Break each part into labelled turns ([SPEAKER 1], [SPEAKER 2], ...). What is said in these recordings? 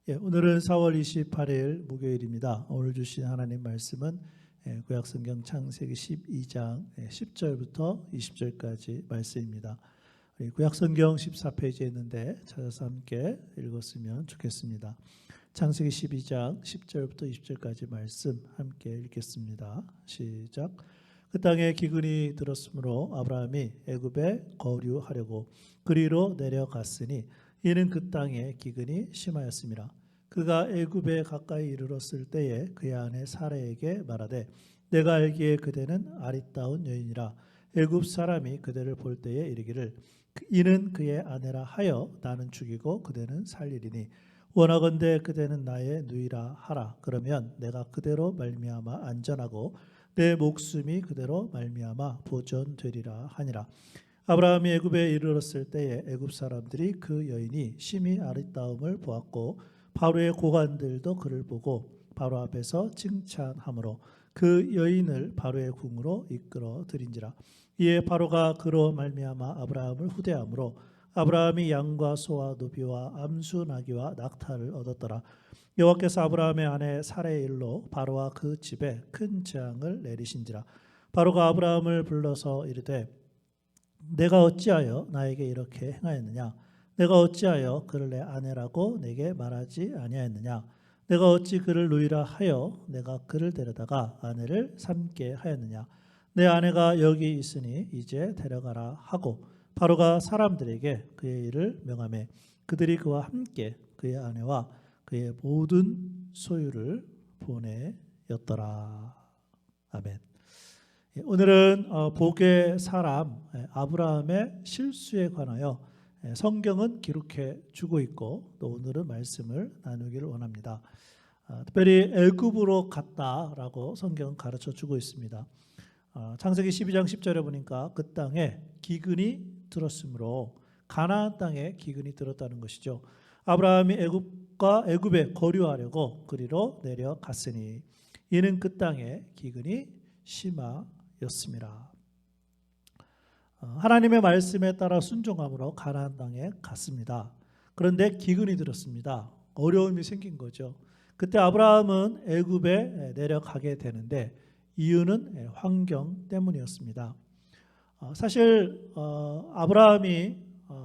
[SPEAKER 1] 오늘은 4월 28일 목요일입니다. 오늘 주신 하나님 말씀은 구약성경 창세기 12장 10절부터 20절까지 말씀입니다. 구약성경 14페이지에 있는데 찾아서 함께 읽었으면 좋겠습니다. 창세기 12장 10절부터 20절까지 말씀 함께 읽겠습니다. 시작. 그 땅에 기근이 들었으므로 아브라함이 애굽에 거류하려고 그리로 내려갔으니 이는 그 땅에 기근이 심하였음이라. 그가 애굽에 가까이 이르렀을 때에 그의 아내 사라에게 말하되 내가 알기에 그대는 아리따운 여인이라. 애굽 사람이 그대를 볼 때에 이르기를 이는 그의 아내라 하여 나는 죽이고 그대는 살리리니 원하건대 그대는 나의 누이라 하라. 그러면 내가 그대로 말미암아 안전하고 내 목숨이 그대로 말미암아 보존되리라 하니라. 아브라함이 애굽에 이르렀을 때에 애굽 사람들이 그 여인이 심히 아리따움을 보았고 바로의 고관들도 그를 보고 바로 앞에서 칭찬하므로 그 여인을 바로의 궁으로 이끌어 들인지라. 이에 바로가 그로 말미암아 아브라함을 후대하므로 아브라함이 양과 소와 노비와 암수 나귀와 낙타를 얻었더라. 여호와께서 아브라함의 아내 사라의 일로 바로와 그 집에 큰 재앙을 내리신지라. 바로가 아브라함을 불러서 이르되 내가 어찌하여 나에게 이렇게 행하였느냐? 내가 어찌하여 그를 내 아내라고 내게 말하지 아니하였느냐? 내가 어찌 그를 누이라 하여 내가 그를 데려다가 아내를 삼게 하였느냐? 내 아내가 여기 있으니 이제 데려가라 하고 바로가 사람들에게 그의 일을 명하매 그들이 그와 함께 그의 아내와 그의 모든 소유를 보내었더라. 아멘. 오늘은 복의 사람 아브라함의 실수에 관하여 성경은 기록해 주고 있고 또 오늘은 말씀을 나누기를 원합니다. 특별히 애굽으로 갔다라고 성경은 가르쳐 주고 있습니다. 창세기 12장 10절에 보니까 그 땅에 기근이 들었으므로 가나안 땅에 기근이 들었다는 것이죠. 아브라함이 애굽에 거류하려고 그리로 내려갔으니 이는 그 땅에 기근이 심하였습니다. 하나님의 말씀에 따라 순종함으로 가나안 땅에 갔습니다. 그런데 기근이 들었습니다. 어려움이 생긴 거죠. 그때 아브라함은 애굽에 내려가게 되는데 이유는 환경 때문이었습니다. 사실 아브라함이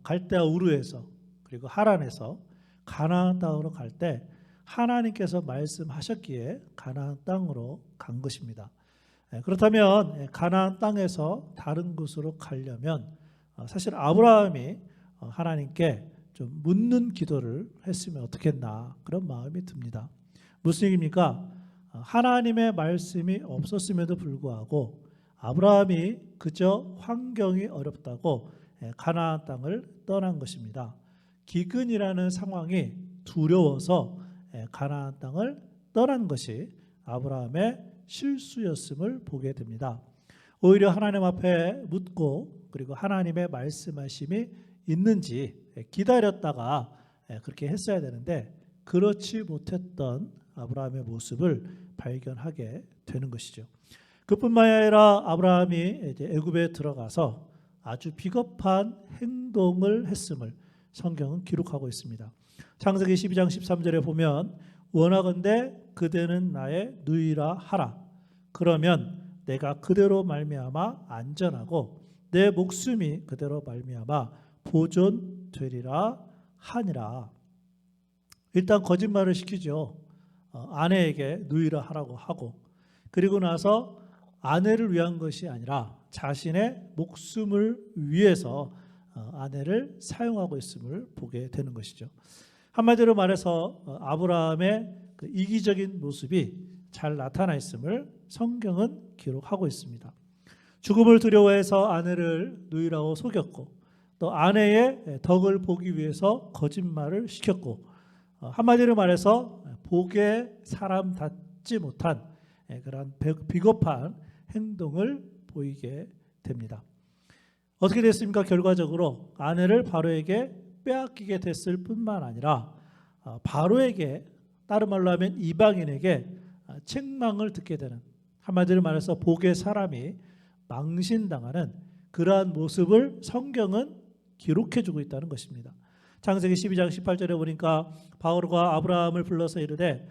[SPEAKER 1] 갈대아 우르에서 그리고 하란에서 가나안 땅으로 갈 때 하나님께서 말씀하셨기에 가나안 땅으로 간 것입니다. 그렇다면 가나안 땅에서 다른 곳으로 가려면 사실 아브라함이 하나님께 좀 묻는 기도를 했으면 어떻겠나 그런 마음이 듭니다. 무슨 얘기입니까? 하나님의 말씀이 없었음에도 불구하고 아브라함이 그저 환경이 어렵다고 가나안 땅을 떠난 것입니다. 기근이라는 상황이 두려워서 가나안 땅을 떠난 것이 아브라함의 실수였음을 보게 됩니다. 오히려 하나님 앞에 묻고 그리고 하나님의 말씀하심이 있는지 기다렸다가 그렇게 했어야 되는데 그렇지 못했던 아브라함의 모습을 발견하게 되는 것이죠. 그뿐만 아니라 아브라함이 이제 애굽에 들어가서 아주 비겁한 행동을 했음을 성경은 기록하고 있습니다. 창세기 12장 13절에 보면 원하건대 그대는 나의 누이라 하라. 그러면 내가 그대로 말미암아 안전하고 내 목숨이 그대로 말미암아 보존되리라 하니라. 일단 거짓말을 시키죠. 아내에게 누이라 하라고 하고 그리고 나서 아내를 위한 것이 아니라 자신의 목숨을 위해서 아내를 사용하고 있음을 보게 되는 것이죠. 한마디로 말해서 아브라함의 그 이기적인 모습이 잘 나타나 있음을 성경은 기록하고 있습니다. 죽음을 두려워해서 아내를 누이라고 속였고 또 아내의 덕을 보기 위해서 거짓말을 시켰고 한마디로 말해서 복의 사람답지 못한 그런 비겁한 행동을 보이게 됩니다. 어떻게 됐습니까? 결과적으로 아내를 바로에게 빼앗기게 됐을 뿐만 아니라 바로에게 다른 말로 하면 이방인에게 책망을 듣게 되는 한마디로 말해서 복의 사람이 망신당하는 그러한 모습을 성경은 기록해 주고 있다는 것입니다. 창세기 12장 18절에 보니까 바로가 아브라함을 불러서 이르되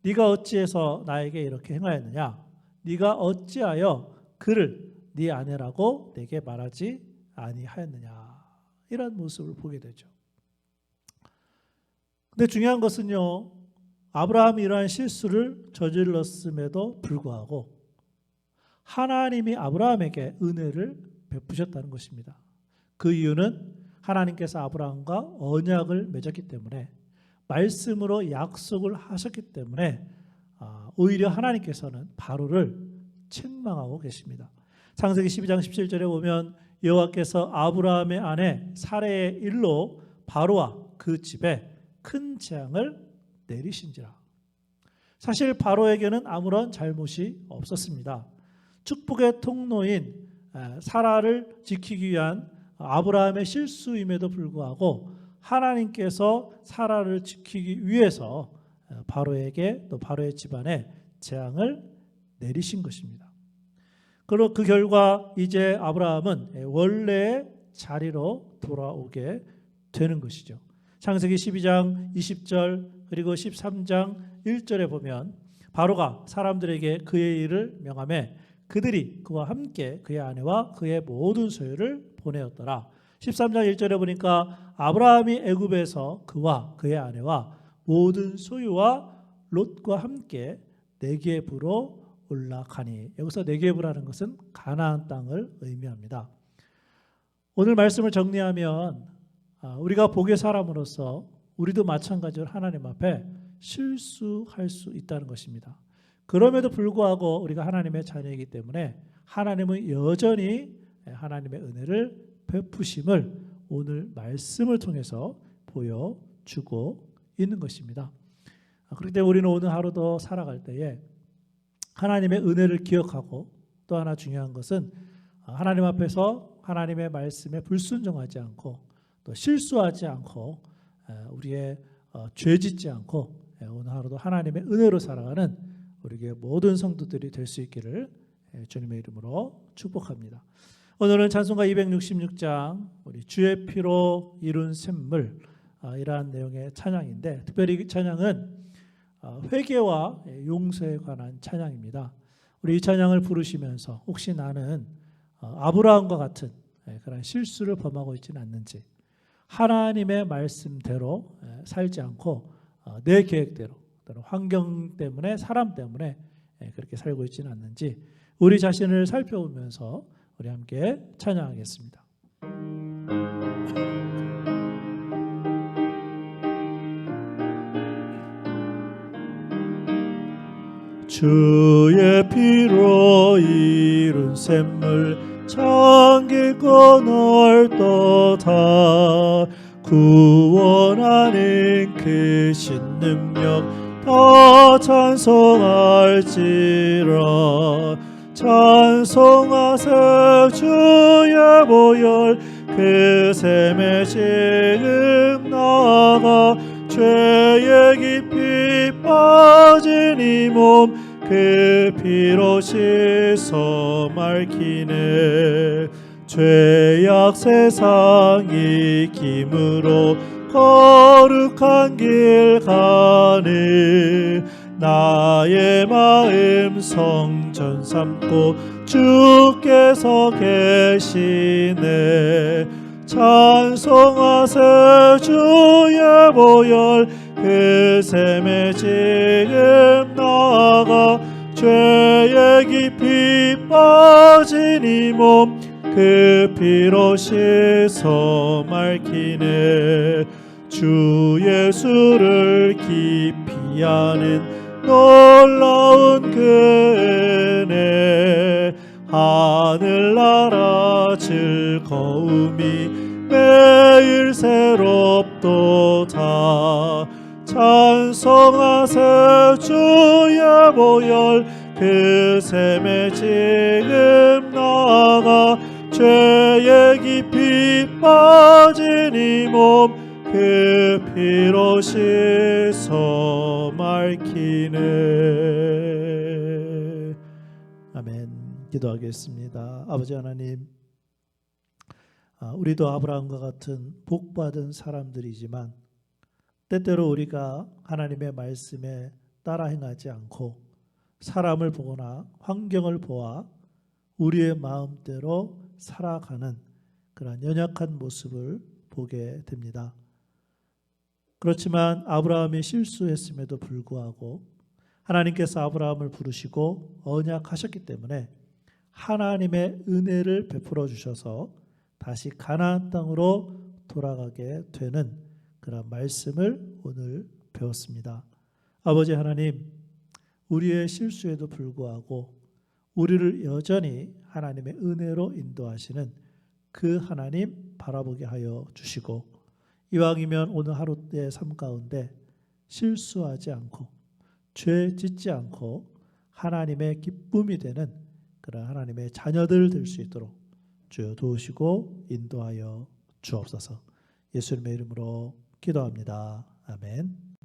[SPEAKER 1] 네가 어찌해서 나에게 이렇게 행하였느냐? 네가 어찌하여 그를 네 아내라고 내게 말하지 아니하였느냐? 이런 모습을 보게 되죠. 근데 중요한 것은요, 아브라함이 이러한 실수를 저질렀음에도 불구하고 하나님이 아브라함에게 은혜를 베푸셨다는 것입니다. 그 이유는 하나님께서 아브라함과 언약을 맺었기 때문에, 말씀으로 약속을 하셨기 때문에 오히려 하나님께서는 바로를 책망하고 계십니다. 창세기 12장 17절에 보면 여호와께서 아브라함의 아내 사레의 일로 바로와 그 집에 큰 재앙을 내리신지라. 사실 바로에게는 아무런 잘못이 없었습니다. 축복의 통로인 사라를 지키기 위한 아브라함의 실수임에도 불구하고 하나님께서 사라를 지키기 위해서 바로에게 또 바로의 집안에 재앙을 내리신 것입니다. 그리고 그 결과 이제 아브라함은 원래의 자리로 돌아오게 되는 것이죠. 창세기 12장 20절 그리고 13장 1절에 보면 바로가 사람들에게 그의 일을 명하매 그들이 그와 함께 그의 아내와 그의 모든 소유를 보내었더라. 13장 1절에 보니까 아브라함이 애굽에서 그와 그의 아내와 모든 소유와 롯과 함께 네게브로 올라가니. 여기서 네게브라는 것은 가나안 땅을 의미합니다. 오늘 말씀을 정리하면 우리가 복의 사람으로서 우리도 마찬가지로 하나님 앞에 실수할 수 있다는 것입니다. 그럼에도 불구하고 우리가 하나님의 자녀이기 때문에 하나님은 여전히 하나님의 은혜를 베푸심을 오늘 말씀을 통해서 보여주고 있는 것입니다. 그렇기 때문에 우리는 오늘 하루도 살아갈 때에 하나님의 은혜를 기억하고, 또 하나 중요한 것은 하나님 앞에서 하나님의 말씀에 불순종하지 않고 또 실수하지 않고 우리의 죄짓지 않고 오늘 하루도 하나님의 은혜로 살아가는 우리의 모든 성도들이 될 수 있기를 주님의 이름으로 축복합니다. 오늘은 찬송가 266장 우리 주의 피로 이룬 샘물 이러한 내용의 찬양인데, 특별히 이 찬양은 회개와 용서에 관한 찬양입니다. 우리 이 찬양을 부르시면서 혹시 나는 아브라함과 같은 그런 실수를 범하고 있지는 않는지, 하나님의 말씀대로 살지 않고 내 계획대로 또는 환경 때문에 사람 때문에 그렇게 살고 있지는 않는지 우리 자신을 살펴보면서 우리 함께 찬양하겠습니다. 주의 피로 이룬 샘물 참 깊고 넓도다. 구원하는 크신 능력 더 찬송할지라. 찬송하세 주의 보혈 그 샘에 지금 나아가 죄에 깊이 빠진 이 몸 그 피로 씻어 맑히네. 죄악 세상 이김으로 거룩한 길 가네. 나의 마음 성전 삼고 주께서 계시네. 찬송하세 주의 보혈 그 샘에 지금 나아가 죄에 깊이 빠진 이 몸 그 피로 씻어 맑히네. 주 예수를 깊이 아는 놀라운 그 은혜 하늘나라 즐거움이 매일 새롭도다. 찬송하세 주의 보혈 그 샘에 지금 나아가 죄에 깊이 빠진 이 몸 그 피로 씻어 맑히네. 아멘. 기도하겠습니다. 아버지 하나님, 우리도 아브라함과 같은 복받은 사람들이지만 때때로 우리가 하나님의 말씀에 따라 행하지 않고 사람을 보거나 환경을 보아 우리의 마음대로 살아가는 그런 연약한 모습을 보게 됩니다. 그렇지만 아브라함이 실수했음에도 불구하고 하나님께서 아브라함을 부르시고 언약하셨기 때문에 하나님의 은혜를 베풀어 주셔서 다시 가나안 땅으로 돌아가게 되는 그런 말씀을 오늘 배웠습니다. 아버지 하나님, 우리의 실수에도 불구하고 우리를 여전히 하나님의 은혜로 인도하시는 그 하나님 바라보게 하여 주시고, 이왕이면 오늘 하루의 삶 가운데 실수하지 않고 죄 짓지 않고 하나님의 기쁨이 되는 그런 하나님의 자녀들 될 수 있도록 주여 도우시고 인도하여 주옵소서. 예수님의 이름으로 기도합니다. 아멘.